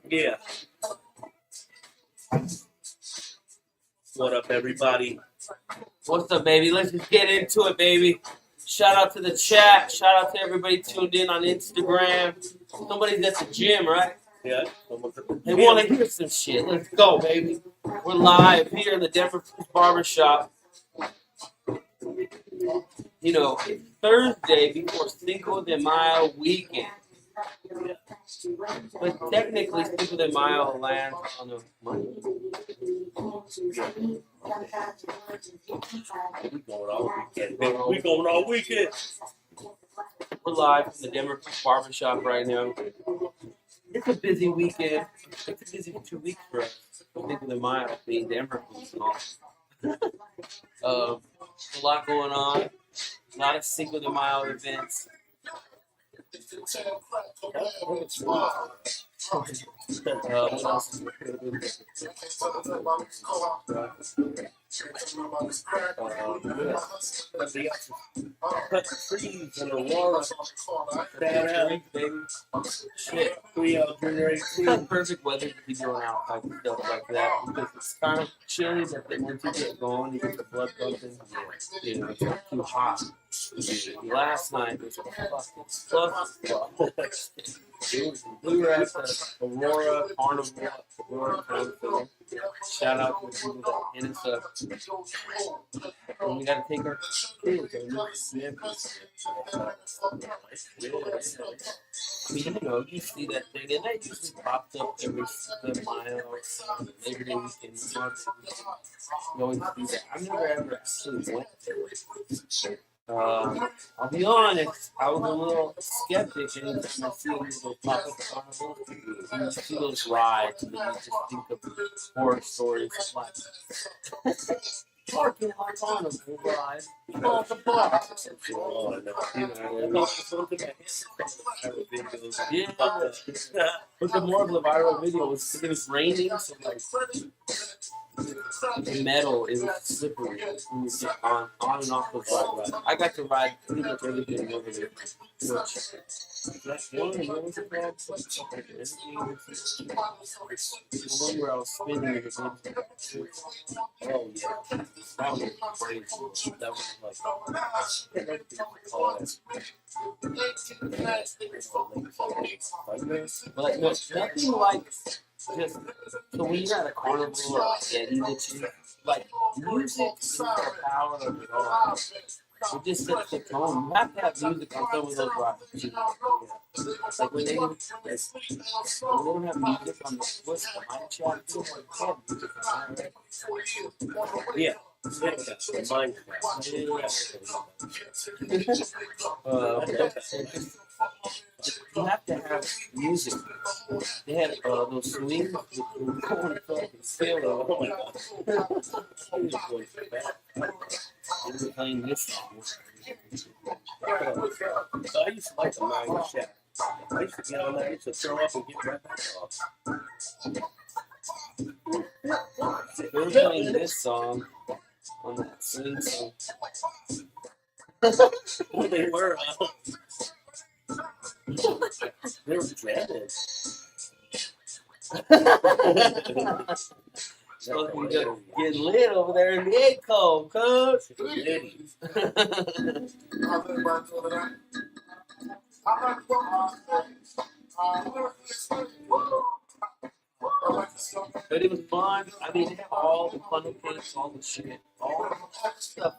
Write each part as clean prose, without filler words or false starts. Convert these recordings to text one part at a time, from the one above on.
Yeah. What up, everybody? What's up, baby? Let's just get into it, baby. Shout out to the chat. Shout out to everybody tuned in on Instagram. Somebody's at the gym, right? Yeah. They want to hear some shit. Let's go, baby. We're live here in the Denver Foos Barbershop. You know, it's Thursday before Cinco de Mayo weekend. But technically, Cinco de Mayo lands on a Monday. We going all weekend. We're live from the Denver Foos Barbershop right now. It's a busy weekend. It's a busy 2 weeks for us. Cinco de Mayo being Denver Foos and all. A lot going on. A lot of Cinco de Mayo events. What else? Trees and Aurora. Baby. Shit. We generate It's not perfect weather to be going out like stuff like that because it's kind of chilly, but then once you get going, you get the blood pumping. You know, it's not too hot. Last night was fucking plus. We were at the Aurora Carnival. Aurora Carnival. Shout out to the people that hit us up. And we gotta take our kids. I mean, you know, you see that thing, and that usually pops up every mile, Labor Day weekend. You always see that. I've never ever actually went there. I'll be honest, I was a little skeptic anytime I see those pop-up carnivals. You see those rides, and then you just think of horror stories like parking lot carnival ride. Oh, the bar. Yeah, but the more of the viral video was it was raining, so like the metal is slippery when you get on and off the ride. I got to ride pretty much everything over there. That's one of those the one where I was spinning it again. Oh yeah, that was crazy. That was like, but no, nothing like just so when you're at a carnival or getting it, like music is the power of it all. It just sets the tone. You have to have music on some of those rides. Like when they don't have music on the Swiss behind chat, they have music on that, right? Yeah. You have to have music. They had those swings with going fucking sailor. Oh my god. They were playing this song. So I used to like the Mind Chat. I used to get on there, I used to throw up and get right back off. They were playing this song on that swing song. They were. They were dreaded. So we get lit over there in the egg cold, cuz. But it was fun. I mean, they have all the funnel cakes, all the shit, all the stuff.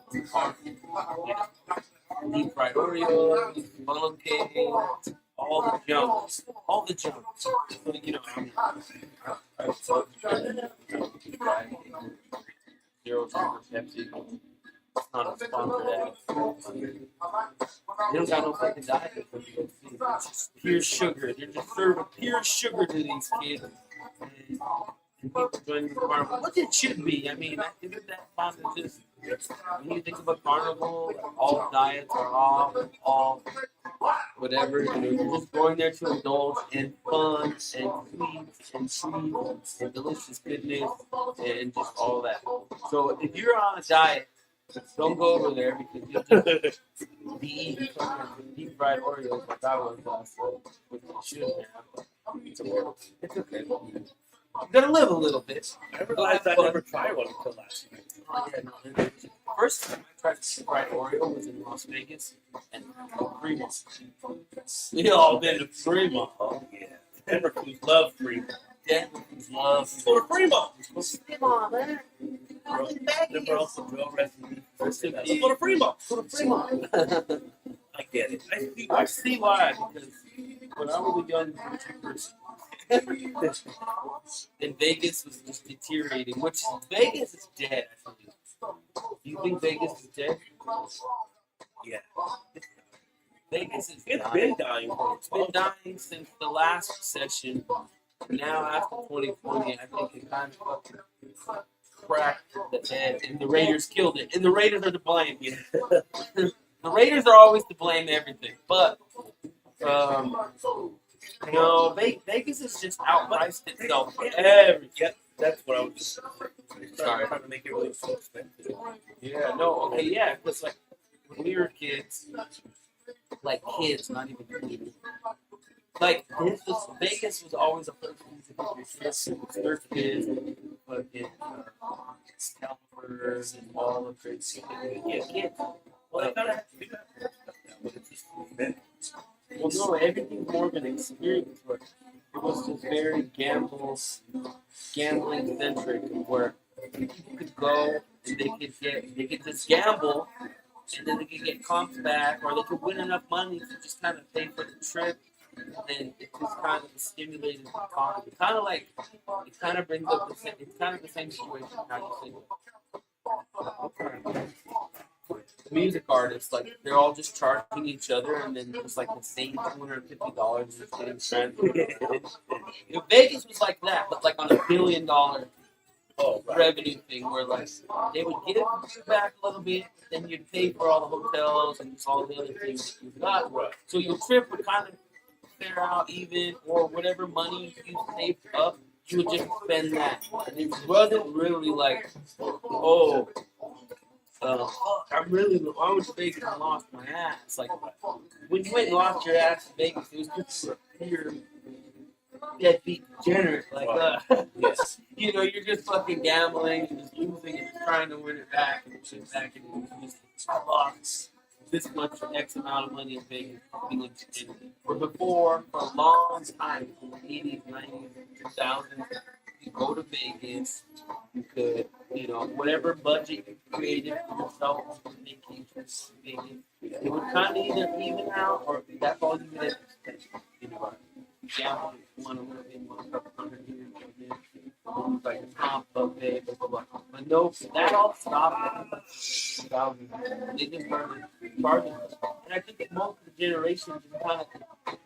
Deep fried Oreos, funnel cakes, all the junk. All the junk. So, you know, I mean, zero sugar Pepsi. It's not a sponsor that. They don't got no fucking diet. It's just pure sugar. They're just serving pure sugar to these kids. And people joining the carnival. What it should be. I mean, isn't that kind of just when you think of a carnival, all diets are off, all whatever. You know, you're just going there to indulge in fun and sweets and treats and delicious goodness and just all that. So if you're on a diet, don't go over there because you'll just be eating fucking deep fried Oreos like I was last night, which I shouldn't have. It's okay. I'm gonna live a little bit. I realized I never tried one until last night. Oh, yeah, no, first time I tried fried Oreo was in Las Vegas and Fremont. We all been to Fremont. Oh, yeah. Denver Foos love Fremont. Denver love. Go to Fremont. Fremont, man. Denver also drill recipe. Let's Let's go to Fremont. Go to Fremont. I get it. I see why, because when I was a young person, and Vegas was just deteriorating, which Vegas is dead, I think. Do you think Vegas is dead? Yeah. Vegas is It's dying. been dying. It's been dying since the last recession. Now after 2020, I think it kind of fucking cracked the head, and the Raiders killed it. And the Raiders are to blame. Yeah. The Raiders are always to blame everything, but no, Vegas has just outpriced itself for everything. Yep, that's what I was just Sorry. trying to make it really so expensive. Yeah, no, okay, yeah, because like when we were kids, like kids, not even kids. Like Vegas was always a place to get your kids, fucking scalpers and all the crazy shit. Yeah, kids. Well, they gotta have to but it's just Well, no, everything's more of an experience. But it was just very gambling centric, where people could go and they could just gamble, and then they could get comps back, or they could win enough money to just kind of pay for the trip. And it just kind of stimulated the economy. Kind of like it kind of brings up the same. It's kind of the same situation. How you say music artists, like they're all just charging each other, and then just like the same $250 is getting transferred. Vegas was like that, but like on $1 billion revenue thing, where like they would give you back a little bit, then you'd pay for all the hotels and just all the other things that you got. So your trip would kind of fare out even, or whatever money you saved up, you would just spend that. And it wasn't really like, oh. I was Vegas and lost my ass. Like, when you went and lost your ass in Vegas, it was just pure deadbeat degenerate. Like, yes. you know, you're just fucking gambling and just losing and trying to win it back and win it back, and you just lost this much X amount of money in Vegas. Where before, for a long time, in the 80s, 90s, 2000s, you go to Vegas, you could, you know, whatever budget you created for yourself for vacation in Vegas, it would kind of either even out, or that's all you get. You know, gamble, one a little bit, one a couple hundred here, like a comp buffet, blah, blah, blah. But no, that all stopped in 2000. They just started charging. And I think that most of the generation just kind of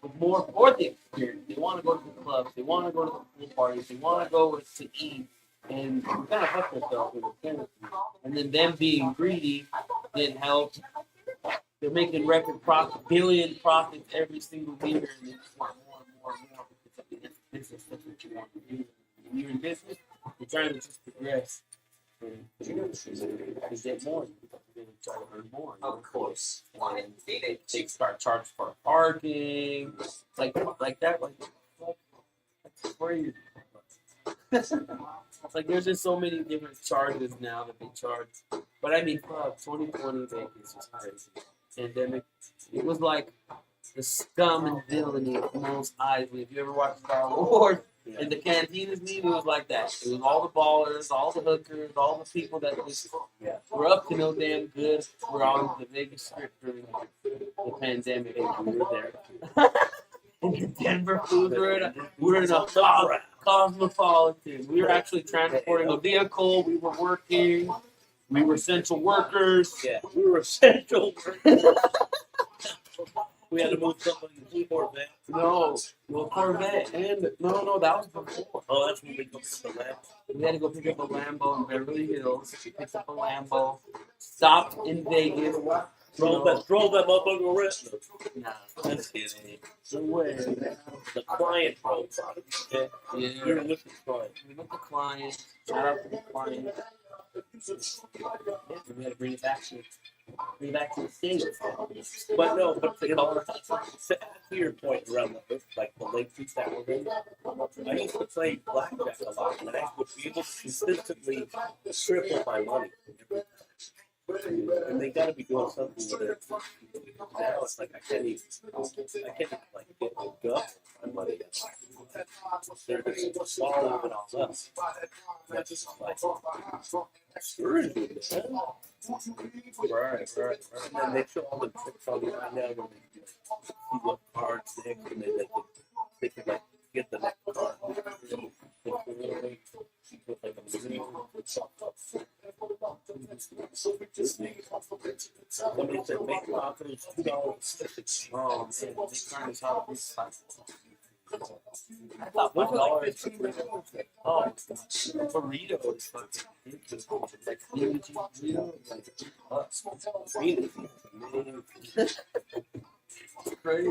was more for the experience. They want to go to the clubs, they want to go to the pool parties, they want to go to eat, and we kind of fucked ourselves with it. And then them being greedy didn't help. They're making record profit, billion profits every single year, and they just want more and more and more, because I mean, that's business. That's what you want to do. When you're in business, you're trying to just progress. And you know, to get more, you're going to try to earn more. Of course. And they start charging for parking, like that, like that's crazy. It's like there's just so many different charges now that they charge. But I mean, 2020 Vegas was crazy. Pandemic, it was like the scum and villainy of Mos Eisley. If you ever watched Star Wars, in the Cantinas meeting, it was like that. It was all the ballers, all the hookers, all the people that just were up to no damn good. We're all in the Vegas Strip during the pandemic, and we were there. In Denver, we're in a cosmopolitan. We were actually transporting a vehicle. We were working. We were essential workers. Yeah, we were essential workers. We had to move something in the Corvette. No, Corvette, and no, that was before. Oh, that's when we go to the lab. We had to go pick up a Lambo in Beverly Hills. We picked up a Lambo, stopped in Vegas. Drove that motherfucker around. Nah, That's kidding. no way. The client drove. Yeah. Yeah, We were with the client. we got the client. Shout out to the client. We had to bring it back to Bring back to the States. But no, but to add to your point around like the late 2000s, I used to play blackjack a lot, and I would be able to consistently triple my money every time. And they got to be doing something with it. Now it's like I can't even like get a gut on my money. They're just swallowing it all up. That's just like screwed me, man. Right. And then they show all the tricks on you right now when they see what cards they and then they can like get the next card. With like a million. Somebody said make tacos $2. Oh man, they trying to talk this time. I thought $1. Oh, burrito is fucking like huge burrito, like crazy.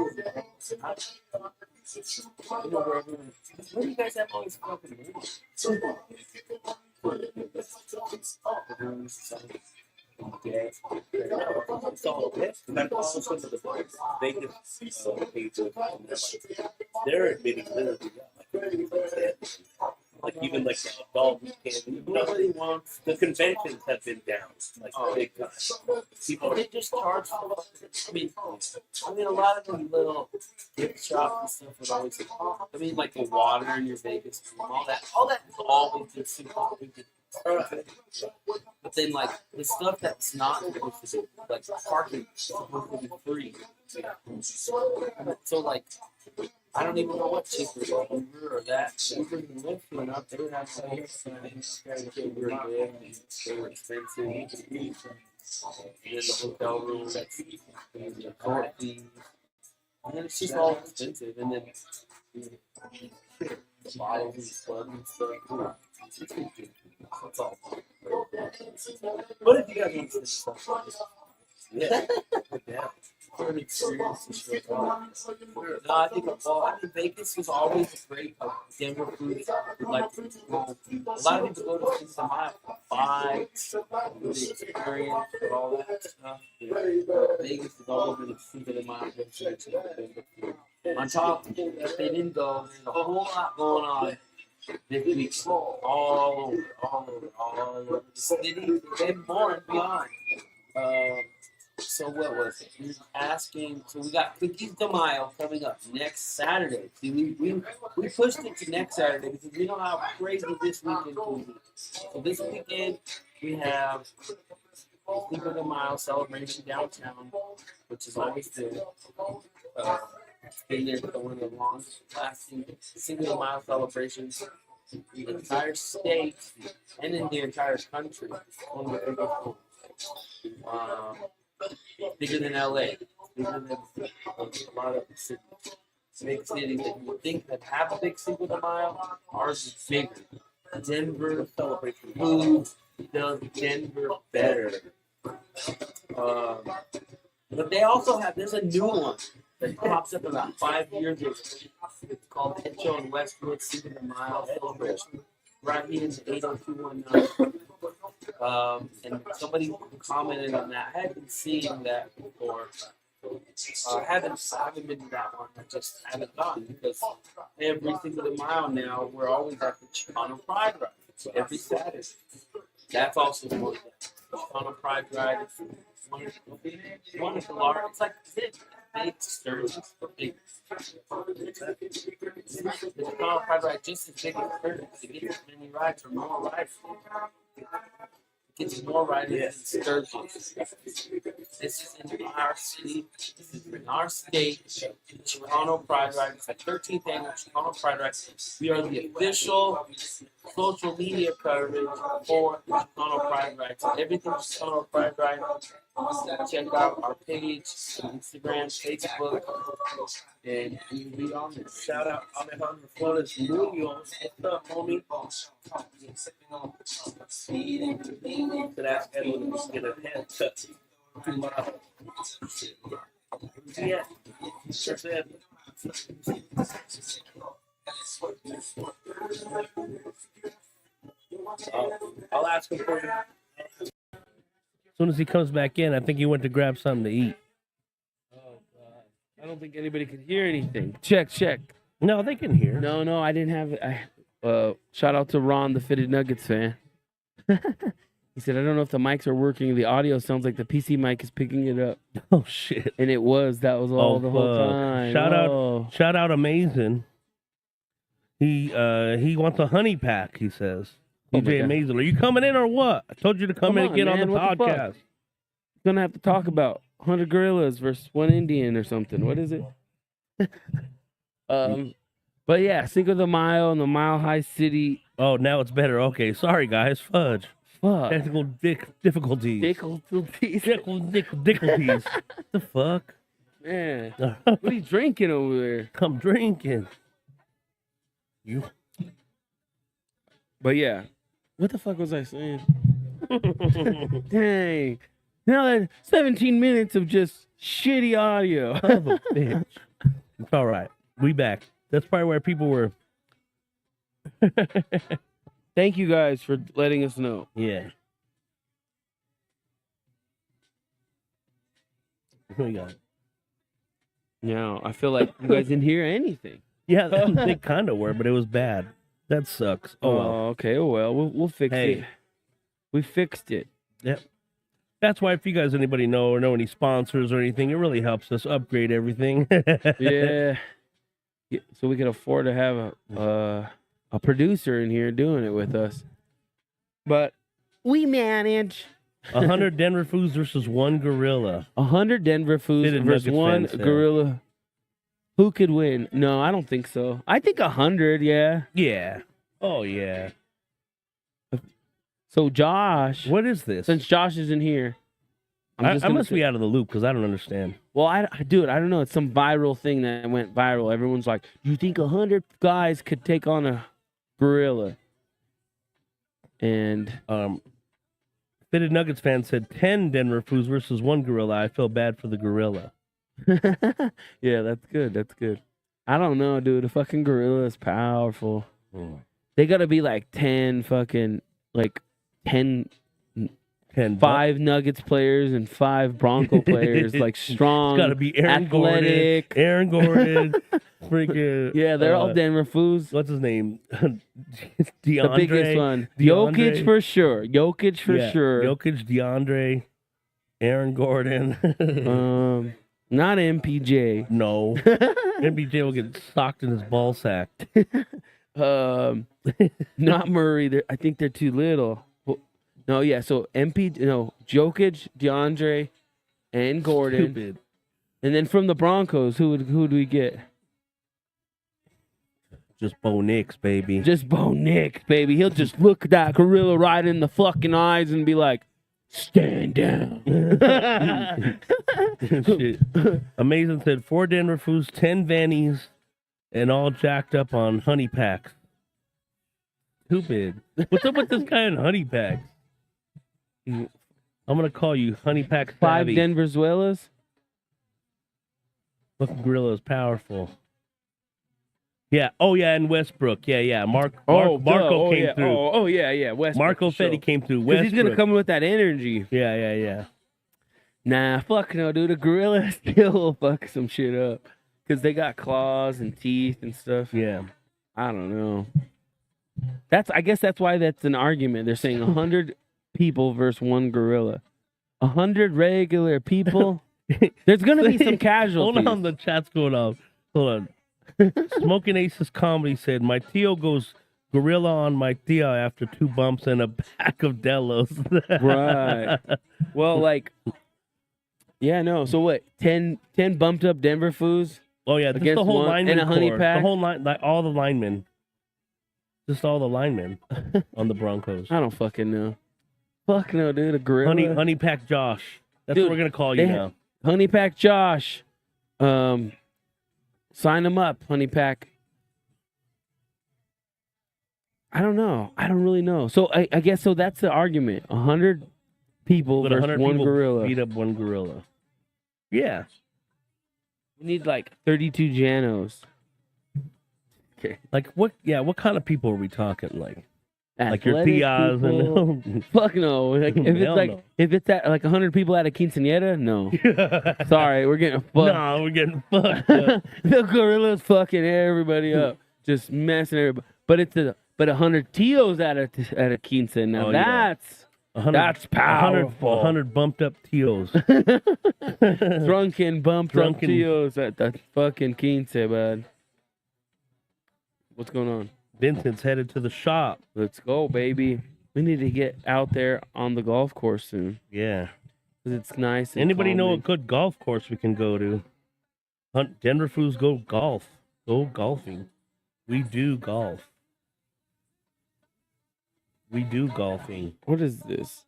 Where do you guys have all these fucking movies? Yeah, it's all this. That's also some of the Vegas pages. They're admitting literally, like even like the adult candy. Nobody wants. The conventions have been down, like big time. People They just charge for. I mean, a lot of the little gift shops and stuff would always. I mean, like the water in your Vegas, all that has always been super stupid. But then, like the stuff that's not supposed to be, like parking, is supposed to be free. So, like, I don't even know what cheaper, Uber or that. Uber and Lyft went up. They would have to they were expensive. And then the hotel room, that's the court fees. And then it's just all expensive. And then the bottles and stuff and stuff. That's all. What if you guys want to stuff? yeah. For an experience to show up. No, I think Vegas was always a great Denver food. Like a lot of people go to Cinco de Mayo for fights, the experience, and all that stuff. Vegas is all over the Cinco de Mayo. On top, if they didn't go, there's a whole lot going on this week. All over the city, and more and beyond. So what was it? He was asking. So we got Cookies de Mayo coming up next Saturday. See, we pushed it to next Saturday because we know how crazy this weekend can be. So this weekend we have Cinco de Mayo celebration downtown, which is always good. It's been there for one of the longest lasting Cinco de Mayo celebrations in the entire state and in the entire country. One of the biggest. Bigger than LA, bigger than a lot of cities. Big cities that you would think that have a big Cinco de Mayo, ours is bigger. Denver celebration food does Denver better. But they also have, there's a new one that pops up about 5 years ago. It's called Echo and Westwood Cinco de Mayo celebration. Right here in the 80219. And somebody commented on that. I had been seeing that before. I haven't been to that one. I just haven't gone because every Cinco de Mayo now we're always at the Chicano Pride Ride. So every Saturday. That's also one of them. Chicano Pride Ride is one of the large. It's like big sturgeons for big. The Chicano Pride Ride just as big as sturgeons. It gets as many rides or more rides. Gets more riders than sturgeons. This is in our city. This is in our state. The Chicano Pride Ride. It's the 13th annual Chicano Pride Ride. We are the official social media coverage for the Chicano Pride Ride. So everything Chicano Pride Ride. Check out our page, Instagram, Facebook, and you'll be on there. Shout out Alejandro Flores Munoz. What's up, homie? To ask Edwin to get a haircut. Yeah, sure said. I'll ask him for you. soon as he comes back in, I think he went to grab something to eat. Oh God! I don't think anybody could hear anything. Check. No, they can hear. No, I didn't have it. Shout out to Ron, the Fitted Nuggets fan. He said, I don't know if the mics are working. The audio sounds like the PC mic is picking it up. Oh shit! And it was. That was all the whole time. Shout out, Amazing. He wants a honey pack. He says. Oh DJ Amazing, are you coming in or what? I told you to come in and get on the podcast. Gonna have to talk about 100 gorillas versus one Indian or something. What is it? But yeah, Cinco de Mayo in the Mile High City. Oh, now it's better. Okay, sorry guys. Fudge. Fuck. Technical difficulties. Difficulties. Difficulties. The fuck? Man, what are you drinking over there? I'm drinking. You. But yeah, what the fuck was I saying? Dang. Now that 17 minutes of just shitty audio. Son of a bitch. It's all right. We back. That's probably where people were. Thank you guys for letting us know. Yeah. What we got? Now, I feel like you guys didn't hear anything. Yeah, they kind of were, but it was bad. That sucks. Oh, well. Okay. Oh, well. We'll fix it. We fixed it. Yep. That's why if you guys, anybody know or know any sponsors or anything, it really helps us upgrade everything. Yeah. So we can afford to have a producer in here doing it with us. But we manage. 100 Denver Foos versus one gorilla. 100 Denver Foos versus one gorilla. Who could win? No, I don't think so. I think 100, yeah. Yeah. Oh, yeah. So Josh. What is this? Since Josh isn't here. I must be out of the loop because I don't understand. Well, I don't know. It's some viral thing that went viral. Everyone's like, you think 100 guys could take on a gorilla? And Fitted Nuggets fan said 10 Denver Foos versus one gorilla. I feel bad for the gorilla. Yeah, that's good. That's good. I don't know, dude. A fucking gorilla is powerful. They gotta be like 10 fucking, like 10 5 Nuggets players and 5 Bronco players, like strong, it's gotta be athletic. Aaron Gordon, freaking yeah, they're all Denver Foos. What's his name? DeAndre, the biggest one. Jokic for sure. Jokic for sure. Jokic, DeAndre, Aaron Gordon. Not MPJ. No, MPJ will get socked in his ball sack. Not Murray. I think they're too little. No, yeah. So Jokic, DeAndre, and Gordon. Stupid. And then from the Broncos, who do we get? Just Bo Nix, baby. Just Bo Nix, baby. He'll just look that gorilla right in the fucking eyes and be like, "Stand down." Shit. Amazing said 4 Denver Foos, 10 Vannies, and all jacked up on honey packs. Stupid. What's up with this guy in honey packs? I'm gonna call you honey pack 5 savvy. Denverzuelas. Fucking gorilla is powerful. Yeah. Oh yeah, and Westbrook. Yeah. Marco came through. Oh yeah. Westbrook. Marco Fetty came through. Westbrook. He's gonna come in with that energy. Yeah. Nah, fuck no, dude. A gorilla still will fuck some shit up because they got claws and teeth and stuff. Yeah. I don't know. I guess that's why that's an argument. They're saying 100 people versus one gorilla. 100 regular people. There's gonna be some casualties. Hold on, the chat's going off. Hold on. Smoking Aces Comedy said, "My Tio goes gorilla on my Tia after 2 bumps and a pack of Delos." Right. Well, like, yeah, no. So what? 10 bumped up Denver Foos? Oh yeah, just the whole lineman and a honey core. pack. The whole line, like all the linemen. Just all the linemen on the Broncos. I don't fucking know. Fuck no, dude. A gorilla. Honey pack Josh. That's Dude, what we're gonna call you now. Honey pack Josh. Sign him up, honey pack. I don't know. I don't really know. So I guess so. That's the argument. 100 people But versus 100 one people gorilla. beat up one gorilla. Yeah. We need like 32 Janos. Okay. Like what? Yeah. What kind of people are we talking? Like Like your athletic tias people. and Fuck no. Like, if it's Hell like no. if it's at like 100 people at a quinceañera, no. Sorry, we're getting fucked. No, we're getting fucked up. The gorillas fucking everybody up, just messing everybody. But 100 tios at a quince. Now Oh, yeah. that's powerful. 100 bumped up tios. Drunken bumped up Drunken- tios at the fucking quince, bud. What's going on? Vincent's headed to the shop. Let's go, baby. We need to get out there on the golf course soon. Yeah. 'Cause it's nice. And Anybody know a calming. good golf course we can go to? Denver Foos go golf. Go golfing. We do golf. We do golfing. What is this?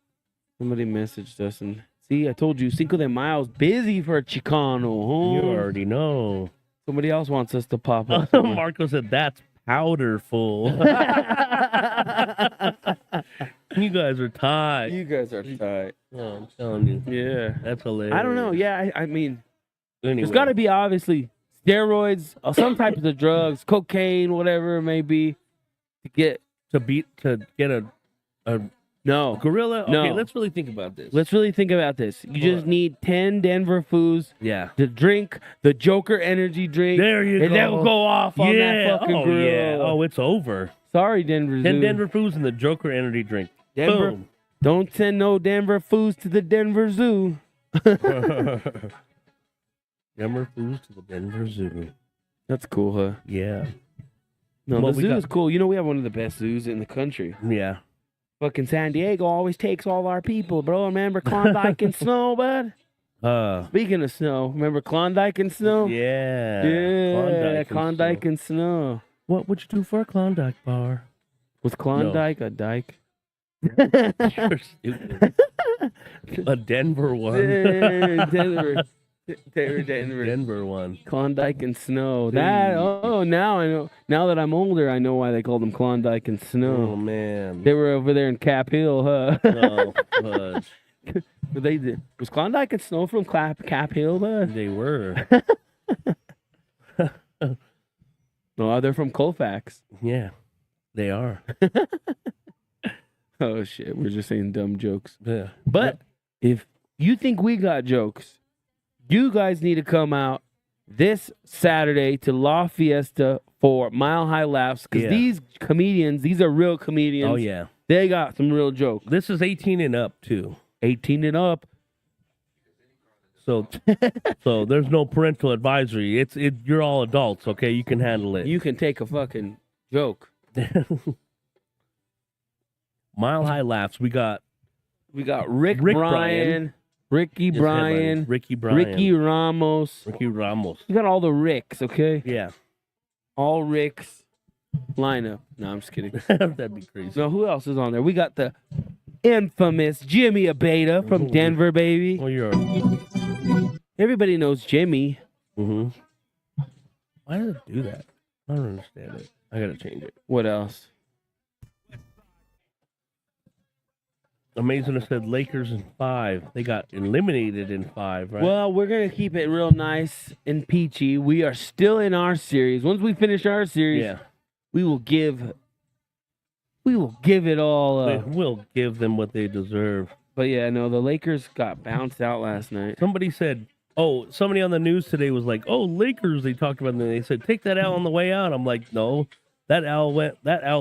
Somebody messaged us and see, I told you, Cinco de Mayo's busy for a Chicano. You Huh? already know. Somebody else wants us to pop up. Marco said that's powderful. You guys are tight. You guys are tight. Oh, I'm telling you. Yeah. That's hilarious. I don't know. Yeah, I mean, Anyway. there's got to be obviously steroids, some types of drugs, cocaine, whatever it may be, to get. to get a No. gorilla. Okay, No. let's really think about this. Let's really think about this. You just need 10 Denver Foos Yeah. to drink the Joker energy drink. There you and go. they'll go off on that fucking oh, grill. Yeah. Oh, it's over. Sorry, Denver Zoo. 10 Denver Foos and the Joker energy drink. Denver. Boom. Don't send no Denver Foos to the Denver Zoo. Denver Foos to the Denver Zoo. That's cool, huh? Yeah. No, Well, the we zoo got- is cool. You know, we have one of the best zoos in the country. Yeah. Fucking San Diego always takes all our people, bro. Remember Klondike and snow, bud? Speaking of snow, remember Klondike and snow? Yeah. Yeah, Klondike Klondike and snow. What would you do for a Klondike bar? Was Klondike a dyke? You're stupid. A Denver one. Denver. Denver. Denver one. Klondike and snow. That now I know. Now that I'm older, I know why they called them Klondike and Oh, snow. man. They were over there in Cap Hill, huh? No, but But they did. Was Klondike and snow from Cap Hill, bud? they were. No, they're from Colfax. Yeah, they are. Oh shit, we're just saying dumb jokes. Yeah. But if you think we got jokes, you guys need to come out this Saturday to La Fiesta for Mile High Laughs because Yeah. these comedians, these are real comedians. Oh, yeah. They got some real jokes. This is 18 and up, too. 18 and up. So there's no parental advisory. You're all adults, okay? You can handle it. You can take a fucking joke. Mile High Laughs. We got Rick Bryan. Bryan, Ricky his Bryan, headliners. Ricky Bryan. Ricky Ramos. Ricky Ramos. You got all the Ricks, okay? Yeah. All Ricks lineup. No, I'm just kidding. That'd be crazy. No, who else is on there? We got the infamous Jimmy Abeda from Denver, baby. Well, you're. Everybody knows Jimmy. Mm-hmm. Why does it do that? I don't understand it. I gotta change it. What else? Amazing. It said Lakers in 5. They got eliminated in 5, right? Well, we're going to keep it real nice and peachy. We are still in our series. Once we finish our series, yeah. we will give it all up. We'll give them what they deserve. But yeah, no, the Lakers got bounced out last night. Somebody said, somebody on the news today was like, Lakers, they talked about them. They said, take that L on the way out. I'm like, no. That L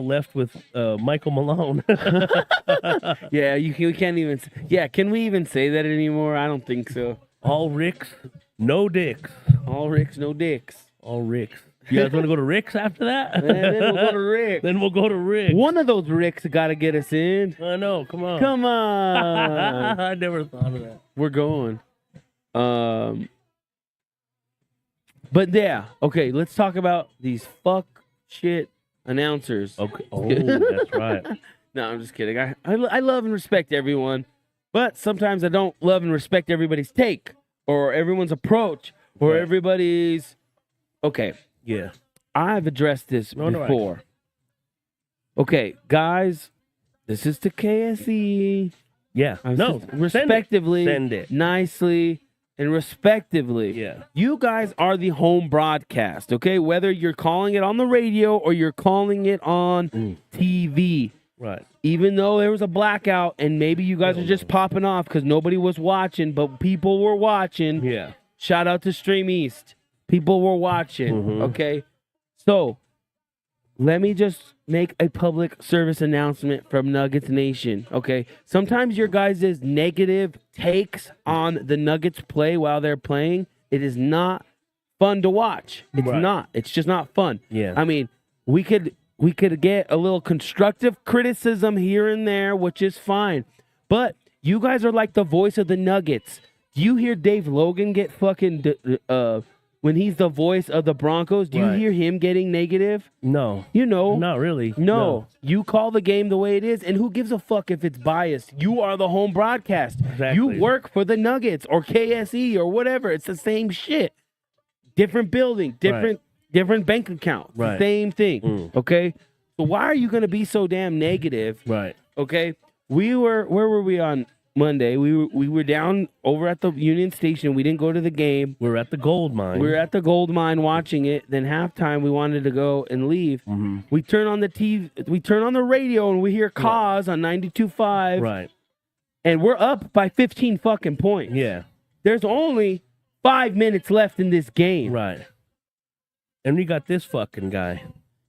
left with Michael Malone. Yeah, we can't even. Yeah, can we even say that anymore? I don't think so. All Ricks, no dicks. All Ricks, no dicks. All Ricks. You guys want to go to Rick's after that? And then we'll go to Rick. Then we'll go to Rick. One of those Ricks got to get us in. I know. Come on. Come on. I never thought of that. We're going. But yeah, okay, let's talk about these fuck shit announcers. Okay. Oh, that's right. No, I'm just kidding. I love and respect everyone, but sometimes I don't love and respect everybody's take or everyone's approach or Right. everybody's. Okay, Yeah. I've addressed this No, no, before. Okay, guys, this is to KSE. Yeah. Respectively, Send it. nicely, and respectively. Yeah. You guys are the home broadcast, okay? Whether you're calling it on the radio or you're calling it on TV. Right. Even though there was a blackout and maybe you guys are just popping off because nobody was watching, but people were watching. Yeah. Shout out to Stream East. People were watching. Okay. So let me just make a public service announcement from Nuggets Nation. Okay. Sometimes your guys' negative takes on the Nuggets play while they're playing, it is not fun to watch. It's not. It's just not fun. Yeah. I mean, we could get a little constructive criticism here and there, which is fine. But you guys are like the voice of the Nuggets. Do you hear Dave Logan get fucking when he's the voice of the Broncos? Do you hear him getting negative? No. You know. Not really. No. You call the game the way it is, and who gives a fuck if it's biased? You are the home broadcast. Exactly. You work for the Nuggets or KSE or whatever. It's the same shit. Different building, different bank account. Right. Same thing. Okay? So why are you going to be so damn negative? Right. Okay? Where were we on Monday? We were down over at the Union Station. We didn't go to the game. We're at the gold mine. We were at the gold mine watching it. Then halftime we wanted to go and leave. We turn on the TV, we turn on the radio and we hear Cause on 92.5. Right. And we're up by 15 fucking points. Yeah. There's only 5 minutes left in this game. Right. And we got this fucking guy.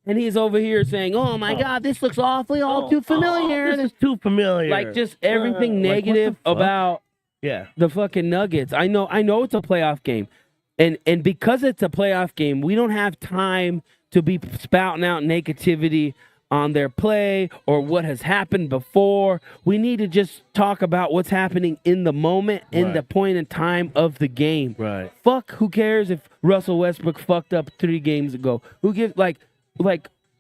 And he's over here saying, "Oh my God, this looks awfully all too familiar." This is too familiar. Like just everything negative about the fucking Nuggets. I know it's a playoff game. And because it's a playoff game, we don't have time to be spouting out negativity on their play or what has happened before. We need to just talk about what's happening in the moment, in the point in time of the game. Right. Fuck, who cares if Russell Westbrook fucked up 3 games ago? Who gives, like,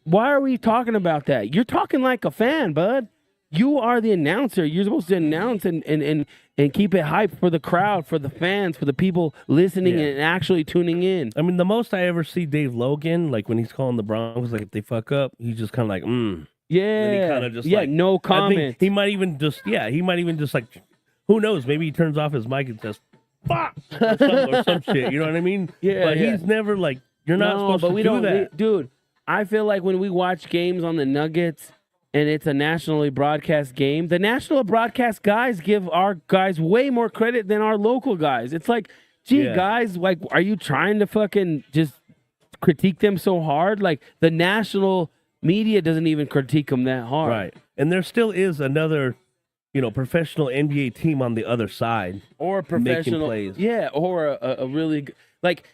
why are we talking about that? You're talking like a fan, bud. You are the announcer. You're supposed to announce and keep it hype for the crowd, for the fans, for the people listening and actually tuning in. I mean, the most I ever see Dave Logan, like when he's calling the Broncos, like if they fuck up, he's just kind of like, Yeah. And he kind of just no I comment. think he might even just like, who knows? Maybe he turns off his mic and says, fuck, or some shit. You know what I mean? Yeah, But he's never like, you're not supposed to do that. Dude, I feel like when we watch games on the Nuggets and it's a nationally broadcast game, the national broadcast guys give our guys way more credit than our local guys. It's like, gee, guys, like, are you trying to fucking just critique them so hard? Like, the national media doesn't even critique them that hard. Right. And there still is another, professional NBA team on the other side. Or a professional. Making plays. Yeah, or a really good, like,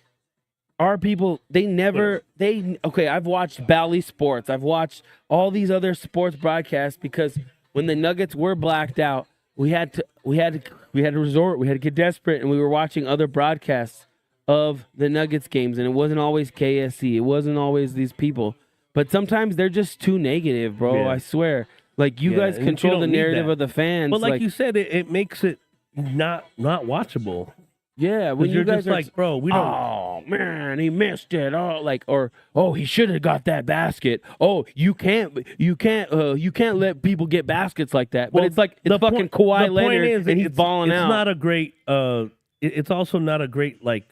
our people, I've watched Bally Sports. I've watched all these other sports broadcasts because when the Nuggets were blacked out, we had to resort. We had to get desperate, and we were watching other broadcasts of the Nuggets games, and it wasn't always KSC. It wasn't always these people. But sometimes they're just too negative, bro. Yeah. I swear. Like, you guys control the narrative of the fans. But like you said, it makes it not watchable. Yeah, when you're you guys just are like, bro, we don't. Oh man, he missed it. He should have got that basket. Oh, you can't let people get baskets like that. But Well, it's like it's the fucking point- Kawhi the point Leonard, is, and he's balling out. It's not a great. It's also not a great like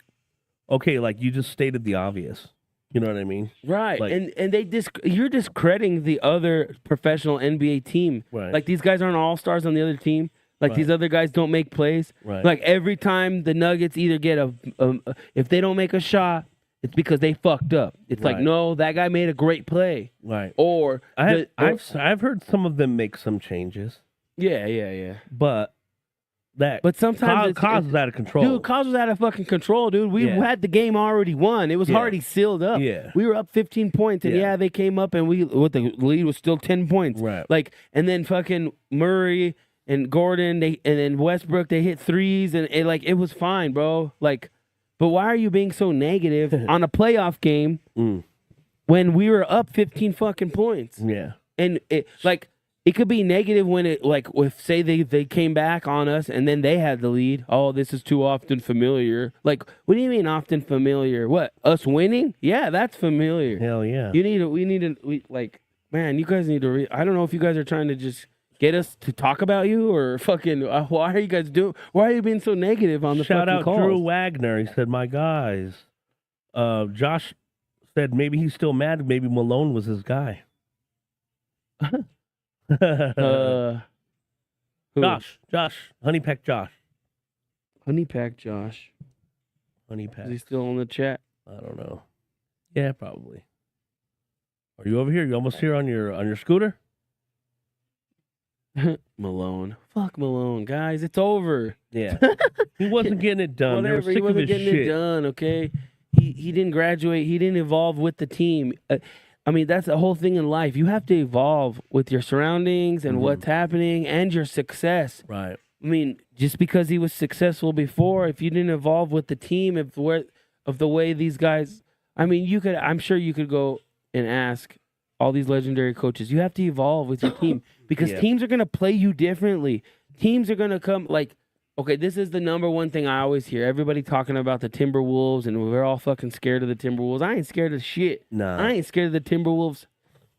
you just stated the obvious. You know what I mean? Right, Like- and you're discrediting the other professional NBA team. Right. Like, these guys aren't all stars on the other team. Like, these other guys don't make plays. Right. Like, every time the Nuggets either get if they don't make a shot, it's because they fucked up. It's like, Right. no, that guy made a great play. Right. Or I've heard some of them make some changes, yeah. but Sometimes Cause was out of control. Dude, Cause was out of fucking control, dude. We Yeah. had the game already won. It was already sealed up. Yeah. We were up 15 points, and Yeah. they came up, and the lead was still 10 points. Right. Like, and then fucking Murray and Gordon, and then Westbrook, they hit threes, and it was fine, bro. Like, but why are you being so negative on a playoff game when we were up 15 fucking points? Yeah. And it could be negative when if say they came back on us and then they had the lead. Oh, this is too often familiar. Like, what do you mean often familiar? What, us winning? Yeah, that's familiar. Hell yeah. Man, you guys need to I don't know if you guys are trying to just get us to talk about you or fucking why are you being so negative on the Shout fucking out calls? Drew Wagner. He said, "My guys." Josh said maybe he's still mad. Maybe Malone was his guy. Who? Josh, Honey Peck Josh. Honey Pack Josh. Honey Peck. Is he still in the chat? I don't know. Yeah, probably. Are you over here? You almost here on your scooter? Malone. Fuck Malone, guys. It's over. Yeah. He wasn't getting it done. They were Whatever. He sick of wasn't his getting shit. it done. Okay. He didn't graduate. He didn't evolve with the team. I mean, that's the whole thing in life. You have to evolve with your surroundings and what's happening and your success. Right. I mean, just because he was successful before, if you didn't evolve with the team, of the way these guys, I mean, I'm sure you could go and ask all these legendary coaches. You have to evolve with your team because teams are going to play you differently. Teams are going to come okay, this is the number one thing I always hear. Everybody talking about the Timberwolves and we're all fucking scared of the Timberwolves. I ain't scared of shit. Nah. I ain't scared of the Timberwolves.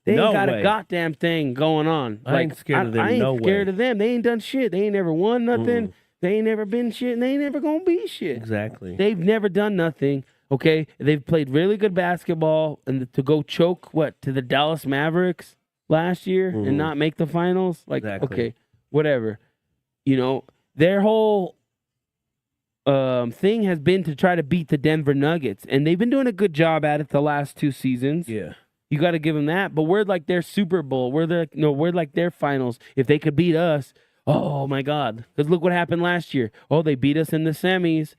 They No ain't got way. a goddamn thing going on. I ain't scared of them. I ain't No scared way. of them. They ain't done shit. They ain't never won nothing. They ain't never been shit, and they ain't never gonna be shit. Exactly. They've never done nothing. Okay, they've played really good basketball, and to go choke to the Dallas Mavericks last year and not make the finals, Exactly. Okay, whatever. You know, their whole thing has been to try to beat the Denver Nuggets, and they've been doing a good job at it the last 2 seasons. Yeah. You got to give them that. But we're like their Super Bowl. We're like their finals. If they could beat us, oh my God! Because look what happened last year. Oh, they beat us in the semis.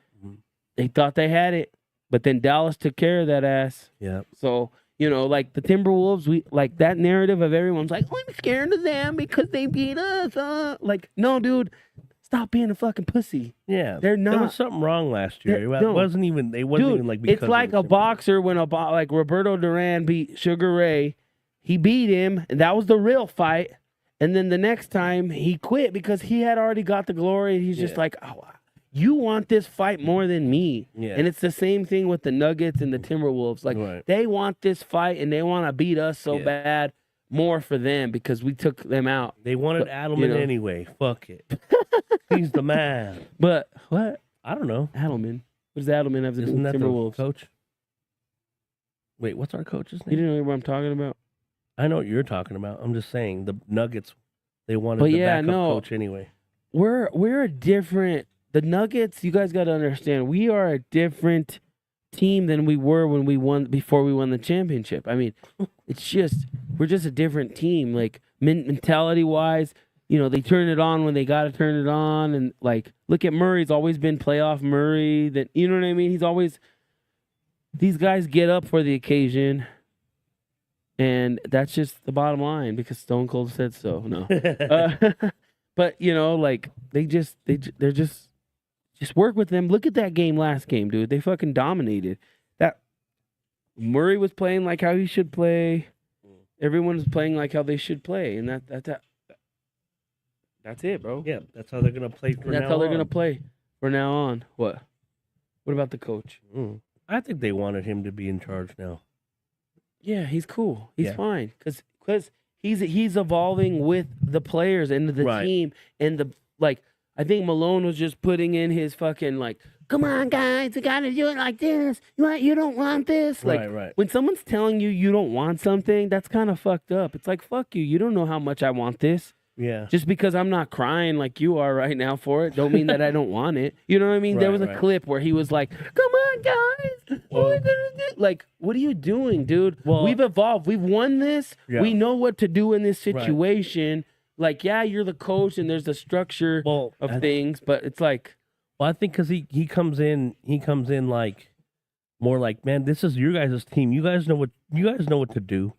They thought they had it, but then Dallas took care of that ass. Yeah. So like the Timberwolves, we like that narrative of everyone's like, oh, I'm scared of them because they beat us. Like, no, dude. Stop being a fucking pussy. Yeah. They're not. There was something wrong last year. It no. wasn't even because It's of like the a boxer when like Roberto Duran beat Sugar Ray. He beat him, and that was the real fight. And then the next time he quit because he had already got the glory. He's just like, oh, you want this fight more than me. Yeah. And it's the same thing with the Nuggets and the Timberwolves. Like they want this fight and they want to beat us so bad. More for them because we took them out. They wanted Adelman anyway. Fuck it. He's the man. But what? I don't know. Adelman. What does Adelman have to do Isn't with that Timberwolves? the coach? Wait, what's our coach's You name? didn't know what I'm talking about? I know what you're talking about. I'm just saying the Nuggets. They wanted But the yeah, backup no. coach anyway. We're a different. The Nuggets. You guys got to understand. We are a different team than we were when we won before we won the championship. I mean, it's just we're just a different team. Like mentality wise, they turn it on when they got to turn it on, and like look at Murray's always been playoff Murray. That you know what I mean. He's always these guys get up for the occasion, and that's just the bottom line because Stone Cold said so. No, but like they're just work with them. Look at that game last game, dude. They fucking dominated. That Murray was playing like how he should play. Everyone was playing like how they should play, and that's it, bro. Yeah, that's how they're gonna play from now That's how they're on. gonna play from now on. What? What about the coach? I think they wanted him to be in charge now. Yeah, he's cool. He's Yeah. fine because he's evolving with the players and the team and the like. I think Malone was just putting in his fucking like, come on guys, you gotta do it like this. You don't want this. Like Right. when someone's telling you don't want something, that's kind of fucked up. It's like fuck you. You don't know how much I want this. Yeah. Just because I'm not crying like you are right now for it, don't mean that I don't want it. You know what I mean? There was a clip where he was like, come on, guys. What are we gonna do? Like, what are you doing, dude? Well- We've evolved. We've won this. Yeah. We know what to do in this situation. Like, yeah, you're the coach and there's a structure of things, but it's like... Well, I think because he comes in like more like, man, this is your guys' team. You guys know what to do.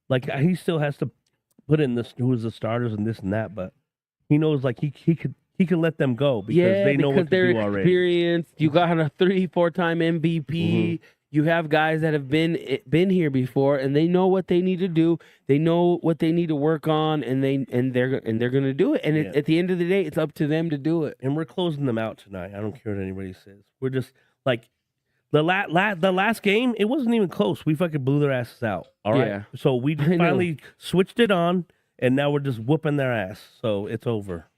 Like he still has to put in this who's the starters and this and that, but he knows like he can let them go because they know what to they're do already. Experienced. You got a 3-4 time MVP. You have guys that have been here before, and they know what they need to do. They know what they need to work on, and they're gonna do it. And at the end of the day, it's up to them to do it. And we're closing them out tonight. I don't care what anybody says. We're just like the last game. It wasn't even close. We fucking blew their asses out. All right. Yeah. So we just finally switched it on, and now we're just whooping their ass. So it's over.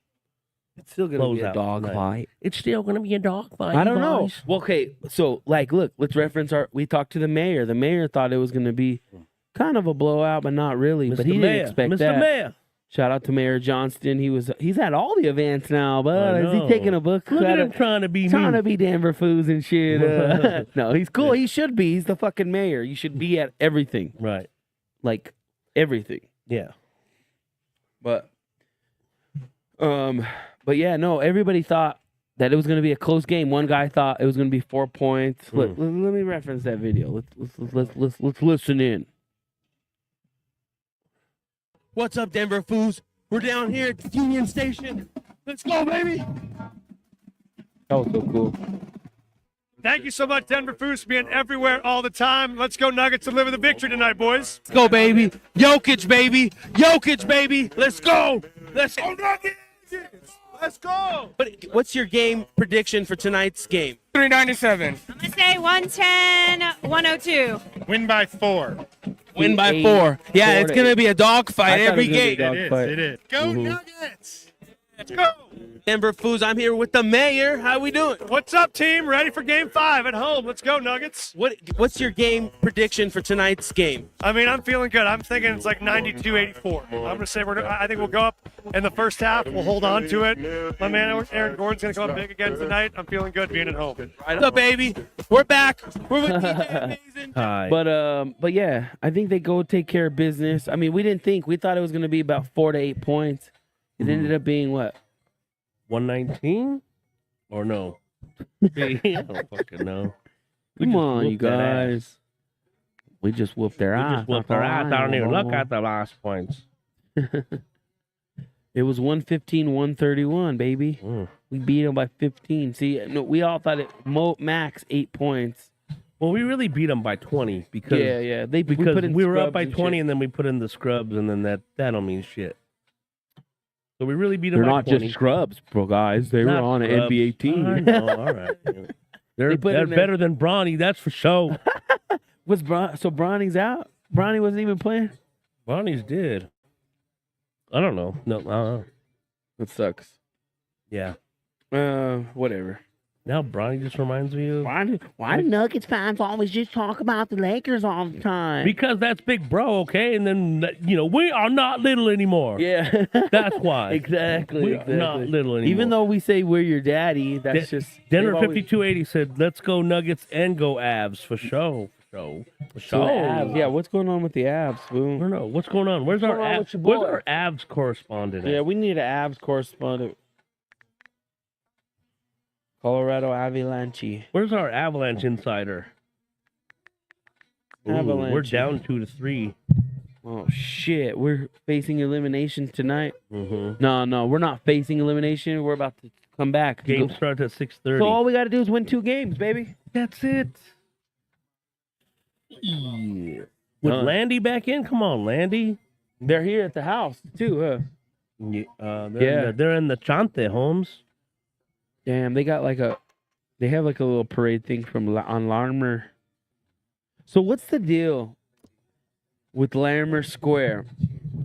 It's still gonna be a dog fight. It's still gonna be a dog fight. I don't know. Well, okay, so like, look, let's reference we talked to the mayor. The mayor thought it was gonna be kind of a blowout, but not really. Mr. But he Mayor, didn't expect Mr. that. Mayor. Shout out to Mayor Johnston. He's at all the events now, but is he know. taking a book? Look at him trying to be Trying me. to be Denver Foos and shit. No, he's cool. He should be. He's the fucking mayor. You should be at everything. Right. Like everything. Yeah. But yeah, no, everybody thought that it was gonna be a close game. One guy thought it was gonna be 4 points. Let me reference that video. Let's listen in. What's up, Denver Foos? We're down here at the Union Station. Let's go, baby! That was so cool. Thank you so much, Denver Foos, for being everywhere all the time. Let's go Nuggets deliver the victory tonight, boys. Let's go, baby! Jokic, baby! Jokic, baby! Let's go! Let's go, Nuggets! Let's go! But what's your game prediction for tonight's game? 397. I'm going to say 110, 102. Win by 4. Win by 8, 4. Yeah, 4 it's to going to 8. be a dogfight every game. It is. Go Nuggets! Let's go! Denver Foos, I'm here with the mayor. How we doing? What's up, team? Ready for game 5 at home. Let's go, Nuggets. What's your game prediction for tonight's game? I mean, I'm feeling good. I'm thinking it's like 92-84. I'm going to say I think we'll go up in the first half. We'll hold on to it. My man Aaron Gordon's going to come up big again tonight. I'm feeling good being at home. What's up, baby? We're back. We're with DJ Amazing. Hi. But yeah, I think they go take care of business. I mean, we thought it was gonna be about 4 to 8 points. It ended up being what? 119 or no? I don't fucking know. We Come just on, you whooped that ass. guys. We just whooped their We ass. just whooped their ass. I don't even look at the last points. It was 115-131, baby. Mm. We beat them by 15. See, no, we all thought it max 8 points. Well, we really beat them by 20 because Yeah. because we were up by scrubs 20 and and then we put in the scrubs and then that don't mean shit. So we really beat shit. them They're by not 20. just scrubs, bro, guys. They Not were on an scrubs. NBA I team. know, all right. They're put in there- better than Bronny, that's for sure. So Bronny's out? Bronny wasn't even playing? Bronny's did. I don't know. No, I don't know. That sucks. Yeah. Whatever. Now Bronny just reminds me of Why do Nuggets fans always just talk about the Lakers all the time? because that's big bro, okay? And then we are not little anymore. Yeah. That's why. Exactly. We are not little anymore. Even though we say we're your daddy, that's just Denver they've always- 5280 said, "Let's go Nuggets and go Avs for show, for So show." Avs, yeah, what's going on with the Avs, I fool? don't know what's going on. Where's our going on Avs? with your Where's boy? our Avs correspondent? Yeah, at? we need an Avs correspondent. Colorado Avalanche. Where's our Avalanche insider? Ooh, Avalanche. We're down 2-3. Oh shit, we're facing elimination tonight. Mm-hmm. No, we're not facing elimination. We're about to come back. Game starts at 6:30. So all we got to do is win 2 games, baby. That's it. Yeah. With Done. Landy back in, come on, Landy. They're here at the house too, huh? Yeah, they're in the Chante, Holmes. Damn, they have like a little parade thing from on Larmer. So what's the deal with Larmer Square?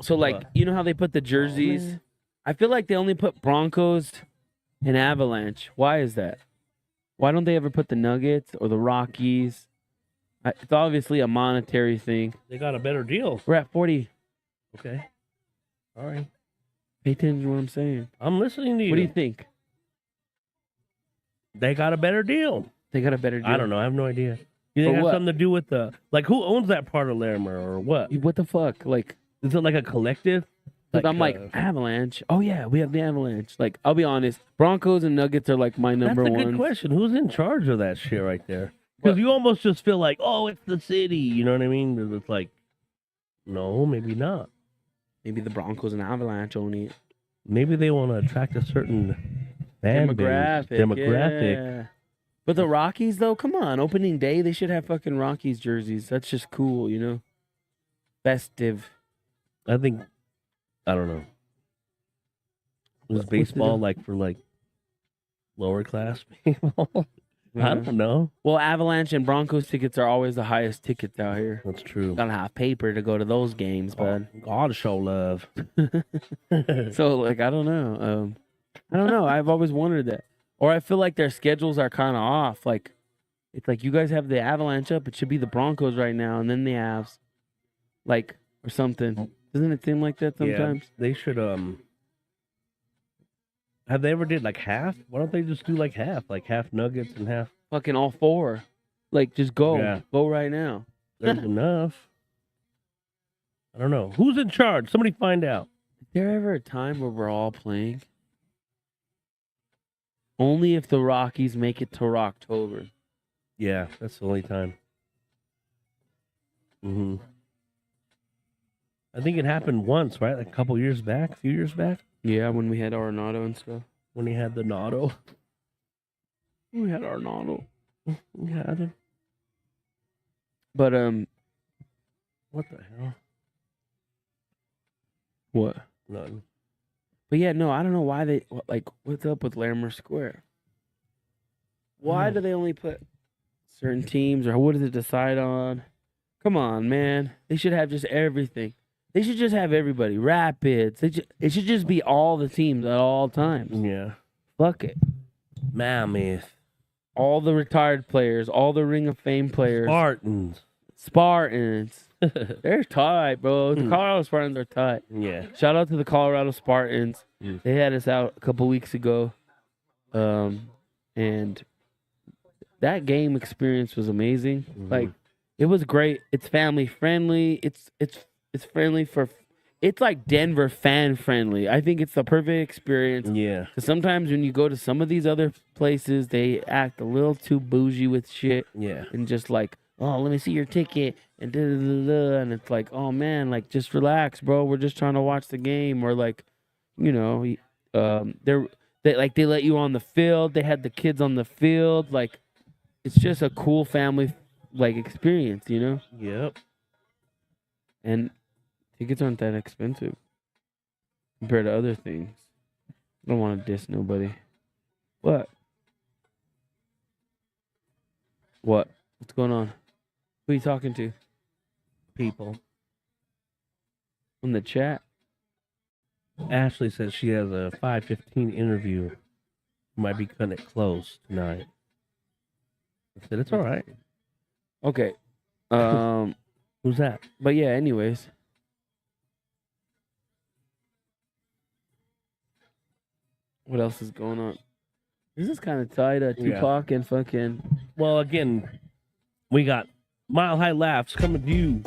So like, What? you know how they put the jerseys? I feel like they only put Broncos and Avalanche. Why is that? Why don't they ever put the Nuggets or the Rockies? It's obviously a monetary thing. They got a better deal. We're at 40. Okay. All right. Pay attention to what I'm saying. I'm listening to you. What do you think? They got a better deal. They got a better deal. I don't know. I have no idea. You think For it has what? something to do with who owns that part of Larimer or what? What the fuck? Like, Is it like a collective? because I'm like, Avalanche. Oh, yeah, we have the Avalanche. Like, I'll be honest. Broncos and Nuggets are like my number that's a one. good question. Who's in charge of that shit right there? Because you almost just feel like, oh, it's the city. You know what I mean? But it's like, no, maybe not. Maybe the Broncos and Avalanche own it. Maybe they want to attract a certain fan base, demographic. Yeah. But the Rockies, though, come on. Opening day, they should have fucking Rockies jerseys. That's just cool, you know? Festive. I think, I don't know. Was What's the baseball deal? like for like lower class people? I don't know. Well, Avalanche and Broncos tickets are always the highest tickets out here. That's true. Gotta have paper to go to those games, bud. God show love. So, like, I don't know. I don't know. I've always wondered that. Or I feel like their schedules are kind of off. Like, it's like you guys have the Avalanche up. It should be the Broncos right now, and then the Avs. Like, or something. Doesn't it seem like that sometimes? Yeah, they should have they ever did like half? Why don't they just do like half nuggets and half? Fucking all 4. Like, just go. Yeah. Go right now. There's enough. I don't know. Who's in charge? Somebody find out. Is there ever a time where we're all playing? Only if the Rockies make it to Rocktober. Yeah, that's the only time. I think it happened once, right? Like a few years back, Yeah, when we had Arenado and stuff. when he had the Notto. We had Arenado. We had him. But, What the hell? what? Nothing. But yeah, no, I don't know why they, like, what's up with Larimer Square? Why do they only put certain teams, or what does it decide on? Come on, man. They should have just everything. They should just have everybody. Rapids. It should just be all the teams at all times. Yeah. Fuck it. Mammoth. All the retired players, all the Ring of Fame players. Spartans. They're tight, bro. The Colorado Spartans are tight. Yeah. Shout out to the Colorado Spartans. Mm. They had us out a couple weeks ago. And that game experience was amazing. Like, it was great. It's family friendly. It's friendly for, it's like Denver fan friendly. I think it's the perfect experience. Yeah. Because sometimes when you go to some of these other places, they act a little too bougie with shit. Yeah. And just like, oh, let me see your ticket, and da da da da. And it's like, oh man, like, just relax, bro. We're just trying to watch the game. Or like, you know, they let you on the field. They had the kids on the field. Like, it's just a cool family like experience, you know. Yep. And tickets aren't that expensive compared to other things. I don't want to diss nobody. What? What? What's going on? Who are you talking to? People. On the chat? Ashley says she has a 5:15 interview. Might be cutting it close tonight. I said it's all right. Okay. Who's that? But yeah, anyways. What else is going on? This is kind of tight. Tupac and fucking. Well, again, we got Mile High Laughs coming to you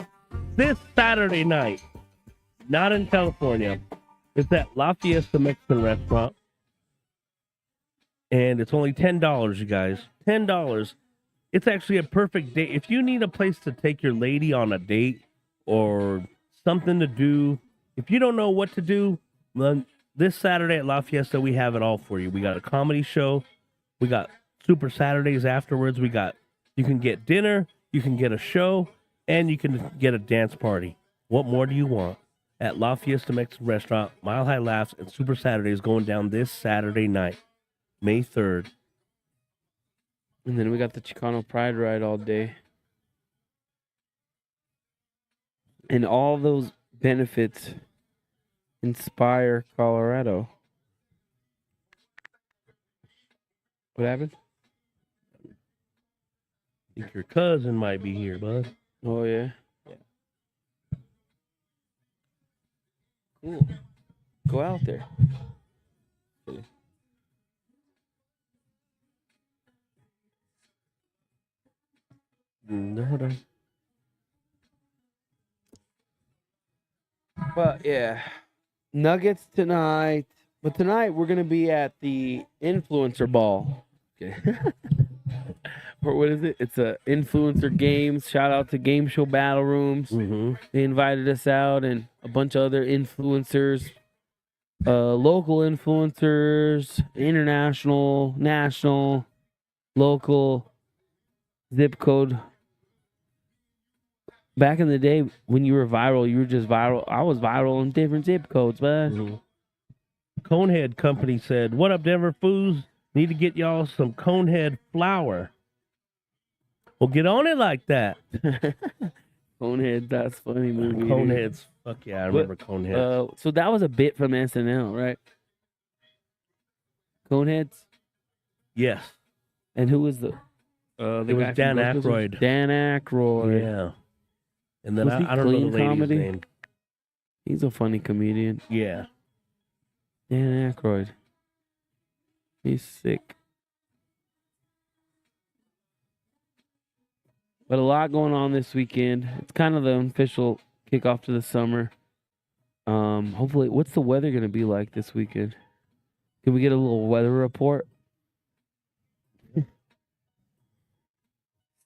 this Saturday night. Not in California. It's at La Fiesta Mexican Restaurant. And it's only $10, you guys. $10. It's actually a perfect date. If you need a place to take your lady on a date or something to do, if you don't know what to do, then this Saturday at La Fiesta, we have it all for you. We got a comedy show. We got Super Saturdays afterwards. You can get dinner, you can get a show, and you can get a dance party. What more do you want? At La Fiesta Mexican Restaurant, Mile High Laughs, and Super Saturdays going down this Saturday night, May 3rd. And then we got the Chicano Pride Ride all day. And all those benefits inspire Colorado. What happened? I think your cousin might be here, bud. Oh, yeah? Cool. Go out there. No. But yeah, Nuggets tonight. But tonight we're gonna be at the influencer ball. Okay. Or what is it? It's a influencer games. Shout out to Game Show Battle Rooms. Mm-hmm. They invited us out and a bunch of other influencers, local influencers, international, national, local, zip code. Back in the day, when you were viral, you were just viral. I was viral in different zip codes, man. Mm-hmm. Conehead Company said, "What up, Denver Foos? Need to get y'all some Conehead flour." Well, get on it like that. Conehead, that's funny movie. Coneheads. Fuck yeah, I remember Coneheads. So that was a bit from SNL, right? Coneheads? Yes. And who was the It was Dan Aykroyd. Dan Aykroyd. Yeah. And then Was he I don't know the clean lady's comedy? name. He's a funny comedian. Yeah. Dan Aykroyd. He's sick. But a lot going on this weekend. It's kind of the official kickoff to the summer. Hopefully, what's the weather going to be like this weekend? Can we get a little weather report?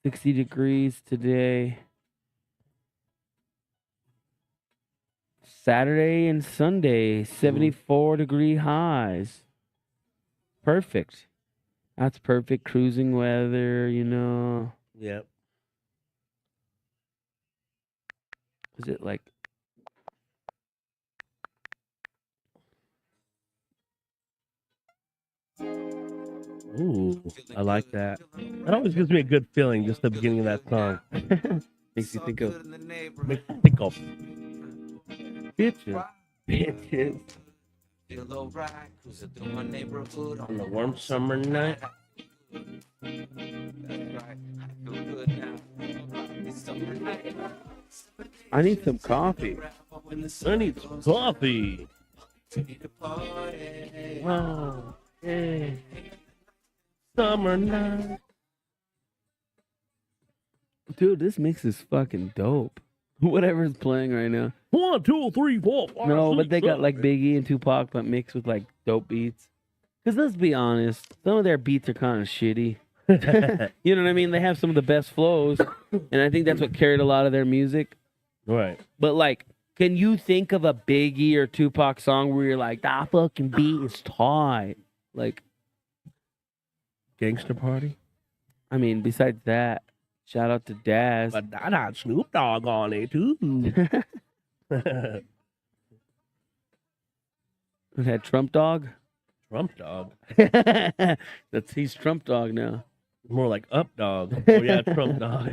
60 degrees today. Saturday and Sunday, 74-degree highs. Perfect. That's perfect cruising weather, you know. Yep. Is it like Ooh, I like that. That always gives me a good feeling, just the beginning of that song. makes you think of Makes me think of bitches. bitches? On the warm summer night. I need some coffee. I need some coffee. Wow. Yeah. Summer night. Dude, this mix is fucking dope. Whatever's playing right now. 1, 2, 3, 4, 5, No, but 6, they got 7. like Biggie and Tupac, but mixed with like dope beats. Because let's be honest, some of their beats are kind of shitty. You know what I mean? They have some of the best flows, and I think that's what carried a lot of their music. Right. But like, can you think of a Biggie or Tupac song where you're like, that fucking beat is tight? Like, Gangster Party. I mean, besides that, shout out to Daz. But that had Snoop Dogg on it too. We had Trump Dog. Trump Dog. He's Trump Dog now. More like Up Dog. Oh yeah, Trump Dog.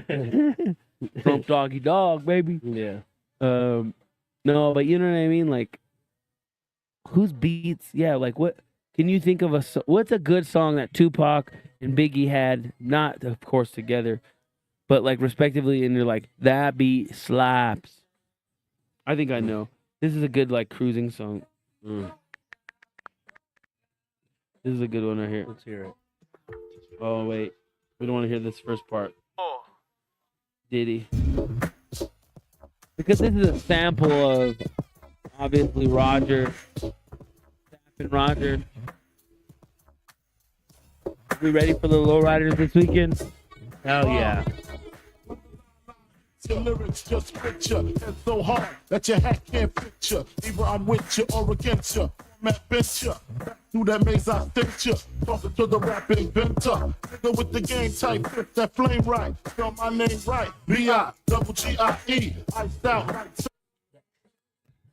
Trump Doggy Dog, baby. Yeah. No, but you know what I mean? Like, whose beats? Yeah, like what? Can you think of what's a good song that Tupac and Biggie had? Not, of course, together, but like respectively, and you're like, that beat slaps. I think I know. This is a good like cruising song. Mm. This is a good one right here. Let's hear it. Oh wait, we don't want to hear this first part. Diddy. Because this is a sample of obviously Roger. And Roger. Are we ready for the lowriders this weekend? Hell yeah. Your lyrics just fit you, and so hard that your hat can't fit you. Either I'm with you or against you. Matt bench you. Through that maze I stint you. Talking to the rap inventor. Nigga with the game type, fit that flame right. Spell my name right. B-I-double-G-I-E. Iced out like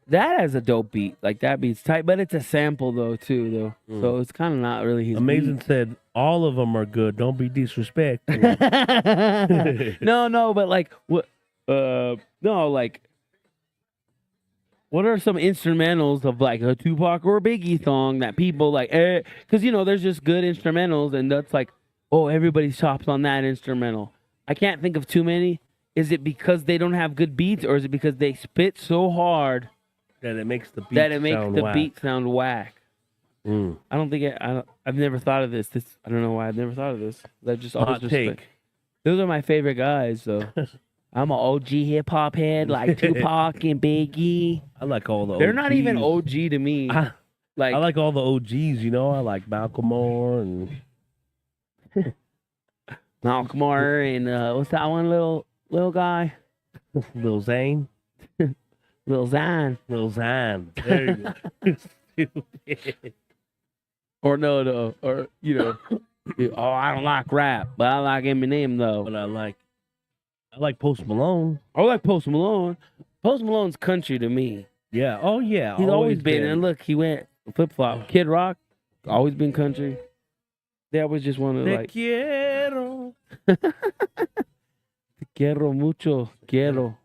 That has a dope beat. Like that beat's tight, but it's a sample though too though. So it's kind of not really his Amazing beat. said all of them are good. Don't be disrespectful. No, but like what? No, like what are some instrumentals of like a Tupac or a Biggie song that people like? Because you know, there's just good instrumentals, and that's like, oh, everybody chops on that instrumental. I can't think of too many. Is it because they don't have good beats, or is it because they spit so hard that it makes the beat beat sound whack? Mm. I don't think I've never thought of this. I don't know why I've never thought of this. That just always Hot take. Those are my favorite guys, though. I'm an OG hip hop head like Tupac and Biggie. I like all the They're OGs. not even OG to me. I Like like all the OGs, you know. I like Malcolm Moore and Malcolm Moore and what's that one little guy? Lil Zane. Lil Xan. Lil Zan. There you go. Stupid. Or no, or you know, oh, I don't like rap, but I like Eminem though. But I like Post Malone. I like Post Malone. Post Malone's country to me. Yeah. Oh yeah. He's always been. And look, he went flip flop. Kid Rock, always been country. They always just want to Te like. quiero. Te quiero mucho. Quiero.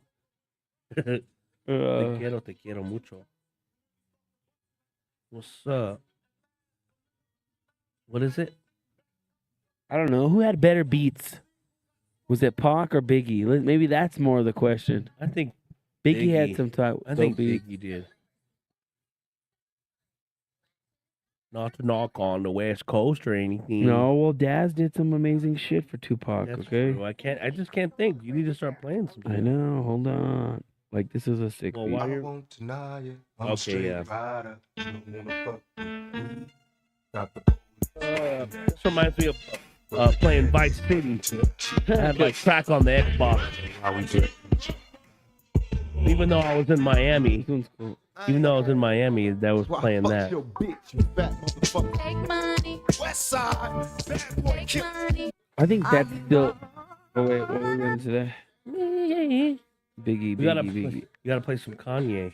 Te quiero mucho. What's up? What is it? I don't know. Who had better beats? Was it Pac or Biggie? Maybe that's more of the question. I think Biggie had Biggie. some type. I think beats. Biggie did. Not to knock on the West Coast or anything. No, well, Daz did some amazing shit for Tupac. That's Okay, true. I just can't think. You need to start playing some. I know. Hold on. Like this is a sick Well, beat. while you're won't deny it. I'm Okay, a straight yeah. rider. Don't wanna fuck. Got the this reminds me of playing Vice City. I had like track on the Xbox. how we do. Even though I was in Miami, This one's cool. even though I was in Miami, that was playing that. Your bitch, you fat motherfucker. Take money. West side, bad boy Take kid. money. I think that's still. Oh wait, what are we doing today? Biggie, You gotta, Biggie. you gotta play some Kanye.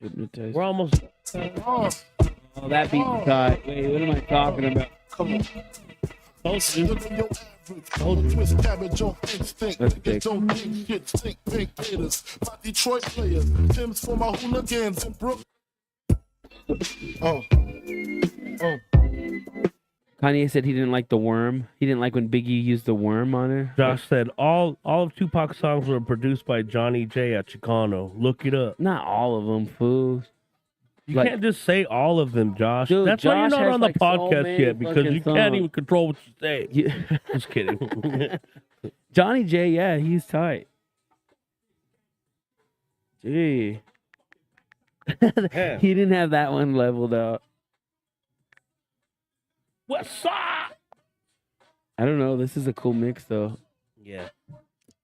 Hypnotized. We're almost. Oh, that beat's tight. Wait, what am I talking about? Come on. Told you. Look at your average. Twist cabbage on instinct. That's Niggas big. don't think shit, stink pink haters. My Detroit players. Tim's for my hooligans in Brooklyn. Oh. Kanye said he didn't like the worm. He didn't like when Biggie used the worm on her. Josh said all of Tupac's songs were produced by Johnny J at Chicano. Look it up. Not all of them, fools. You Like- can't just say all of them, Josh. Dude, That's why you're Josh not has, on the like, so podcast many yet because fucking you can't songs. even control what you say. You- Just kidding. Johnny J, yeah, he's tight. Gee. He didn't have that one leveled out. What's up? I don't know. This is a cool mix, though. Yeah.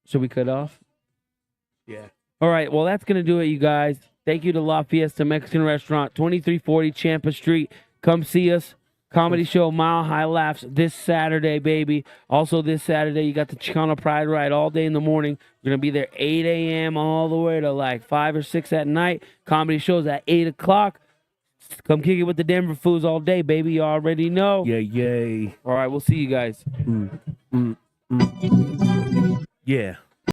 Should we cut off? Yeah. All right. Well, that's going to do it, you guys. Thank you to La Fiesta Mexican Restaurant, 2340 Champa Street. Come see us. Comedy show, Mile High Laughs, this Saturday, baby. Also, this Saturday, you got the Chicano Pride Ride all day in the morning. We're going to be there 8 a.m. all the way to like 5 or 6 at night. Comedy shows at 8 o'clock. Come kick it with the Denver Foos all day, baby. You already know. Yeah, yay. All right, we'll see you guys. Yeah.